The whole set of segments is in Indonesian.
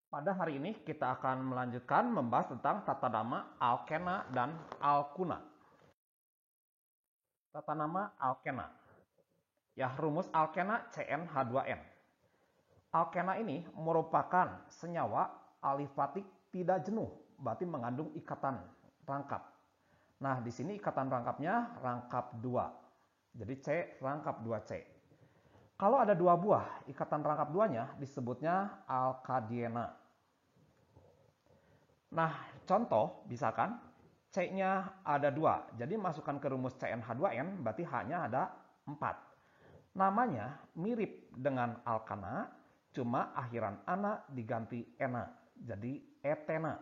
Pada hari ini kita akan melanjutkan membahas tentang tata nama alkena dan alkuna. Tata nama alkena. Ya, rumus alkena CnH2n. Alkena ini merupakan senyawa alifatik tidak jenuh, berarti mengandung ikatan rangkap. Nah, di sini ikatan rangkapnya rangkap 2. Jadi C rangkap 2C. Kalau ada dua buah ikatan rangkap duanya disebutnya alkadiena. Nah, contoh misalkan C-nya ada 2. Jadi masukkan ke rumus CnH2n berarti H-nya ada 4. Namanya mirip dengan alkana, cuma akhiran ana diganti ena. Jadi etena.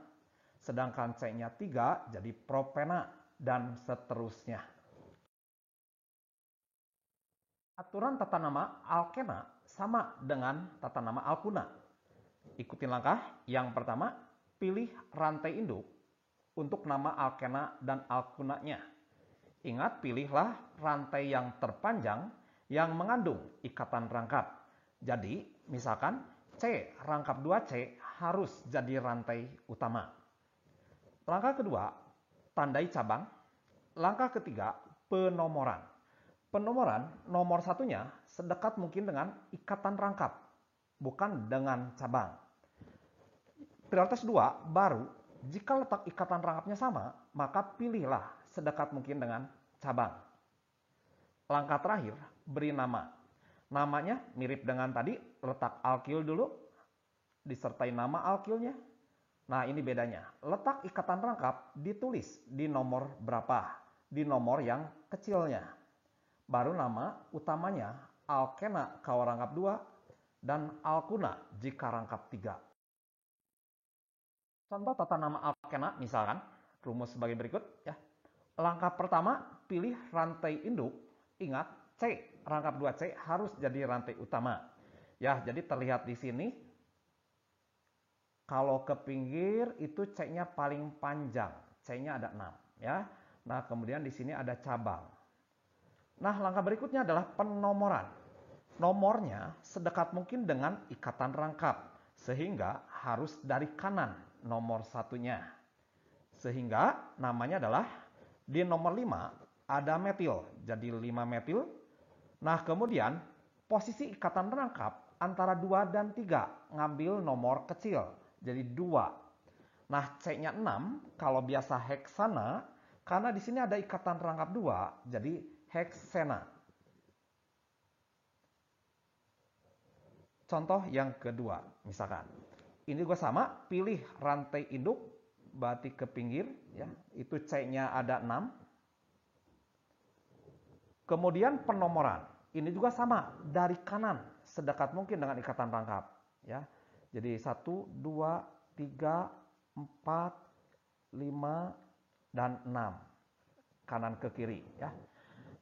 Sedangkan C-nya 3 jadi propena dan seterusnya. Aturan tata nama alkena sama dengan tata nama alkuna. Ikutin langkah. Yang pertama, pilih rantai induk untuk nama alkena dan alkunanya. Ingat, pilihlah rantai yang terpanjang yang mengandung ikatan rangkap. Jadi, misalkan C rangkap 2C harus jadi rantai utama. Langkah kedua, tandai cabang. Langkah ketiga, penomoran. Penomoran nomor satunya sedekat mungkin dengan ikatan rangkap, bukan dengan cabang. Prioritas 2, baru jika letak ikatan rangkapnya sama, maka pilihlah sedekat mungkin dengan cabang. Langkah terakhir, beri nama. Namanya mirip dengan tadi, letak alkil dulu, disertai nama alkilnya. Nah, ini bedanya. Letak ikatan rangkap ditulis di nomor berapa, di nomor yang kecilnya. Baru nama utamanya alkena kalau rangkap 2 dan alkuna jika rangkap 3. Contoh tata nama alkena misalkan rumus sebagai berikut ya. Langkah pertama, pilih rantai induk. Ingat, C rangkap 2C harus jadi rantai utama. Ya, jadi terlihat di sini kalau ke pinggir itu C-nya paling panjang. C-nya ada 6 ya. Nah, kemudian di sini ada cabang. Nah, langkah berikutnya adalah penomoran. Nomornya sedekat mungkin dengan ikatan rangkap, sehingga harus dari kanan nomor satunya. Sehingga namanya adalah di nomor 5 ada metil, jadi 5 metil. Nah, kemudian posisi ikatan rangkap antara 2 dan 3, ngambil nomor kecil, jadi 2. Nah, C-nya 6, kalau biasa heksana, karena di sini ada ikatan rangkap 2, jadi heksena. Contoh yang kedua, misalkan. Ini juga sama, pilih rantai induk, berarti ke pinggir, ya. Itu C-nya ada 6. Kemudian penomoran. Ini juga sama, dari kanan, sedekat mungkin dengan ikatan rangkap. Ya. Jadi 1, 2, 3, 4, 5, dan 6. Kanan ke kiri. Ya.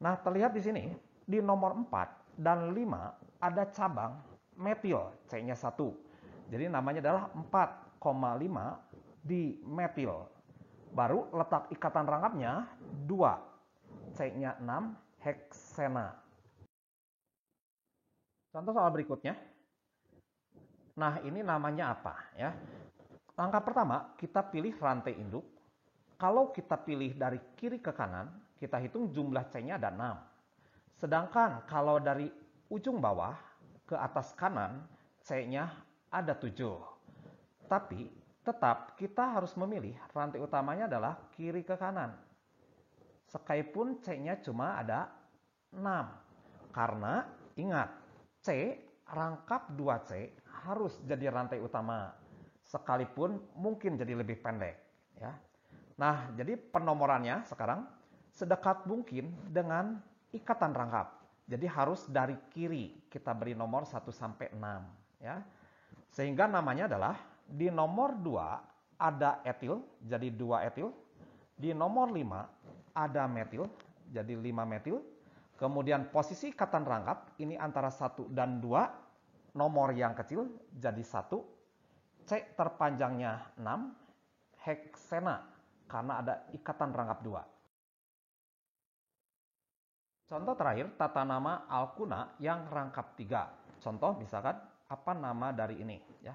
Nah, terlihat di sini, di nomor 4 dan 5 ada cabang metil, C-nya 1. Jadi namanya adalah 4,5 di metil. Baru letak ikatan rangkapnya 2, C-nya 6, heksena. Contoh soal berikutnya. Nah, ini namanya apa ya? Langkah pertama, kita pilih rantai induk. Kalau kita pilih dari kiri ke kanan, kita hitung jumlah C-nya ada 6. Sedangkan kalau dari ujung bawah ke atas kanan, C-nya ada 7. Tapi tetap kita harus memilih rantai utamanya adalah kiri ke kanan. Sekalipun C-nya cuma ada 6. Karena ingat, C rangkap 2C harus jadi rantai utama. Sekalipun mungkin jadi lebih pendek. Ya. Nah, jadi penomorannya sekarang sedekat mungkin dengan ikatan rangkap. Jadi harus dari kiri kita beri nomor 1 sampai 6. Ya. Sehingga namanya adalah di nomor 2 ada etil, jadi 2 etil. Di nomor 5 ada metil, jadi 5 metil. Kemudian posisi ikatan rangkap ini antara 1 dan 2, nomor yang kecil jadi 1. C terpanjangnya 6, heksena karena ada ikatan rangkap 2. Contoh terakhir, tata nama alkuna yang rangkap 3. Contoh misalkan apa nama dari ini ya.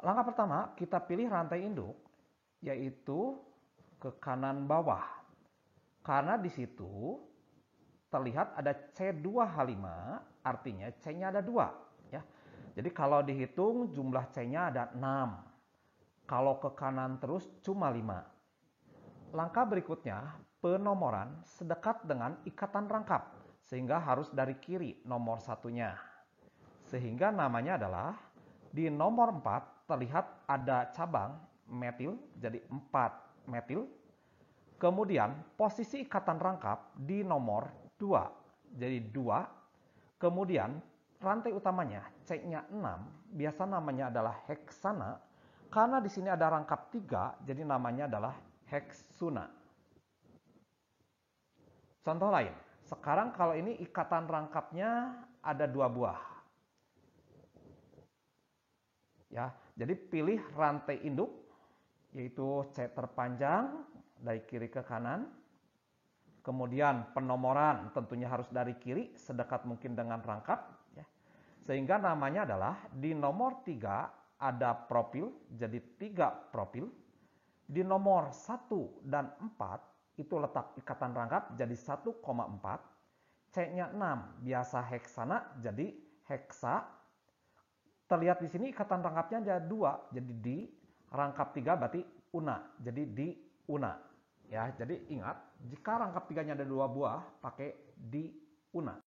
Langkah pertama, kita pilih rantai induk, yaitu ke kanan bawah. Karena di situ terlihat ada C2H5, artinya C-nya ada 2. Ya. Jadi kalau dihitung jumlah C-nya ada 6. Kalau ke kanan terus cuma 5. Langkah berikutnya, penomoran sedekat dengan ikatan rangkap, sehingga harus dari kiri nomor satunya. Sehingga namanya adalah, di nomor 4 terlihat ada cabang metil, jadi 4 metil. Kemudian posisi ikatan rangkap di nomor 2, jadi 2. Kemudian rantai utamanya C-nya 6, biasa namanya adalah heksana. Karena di sini ada rangkap 3, jadi namanya adalah heksuna. Contoh lain, sekarang kalau ini ikatan rangkapnya ada 2 buah. Ya, jadi pilih rantai induk, yaitu C terpanjang dari kiri ke kanan. Kemudian penomoran tentunya harus dari kiri sedekat mungkin dengan rangkap. Ya. Sehingga namanya adalah di nomor 3 ada profil, jadi 3 profil. Di nomor 1 dan 4 itu letak ikatan rangkap jadi 1,4. C-nya 6, biasa heksana, jadi heksa. Terlihat di sini ikatan rangkapnya ada 2, jadi di. Rangkap 3 berarti una, jadi di una. Ya, jadi ingat, jika rangkap 3-nya ada 2 buah, pakai di una.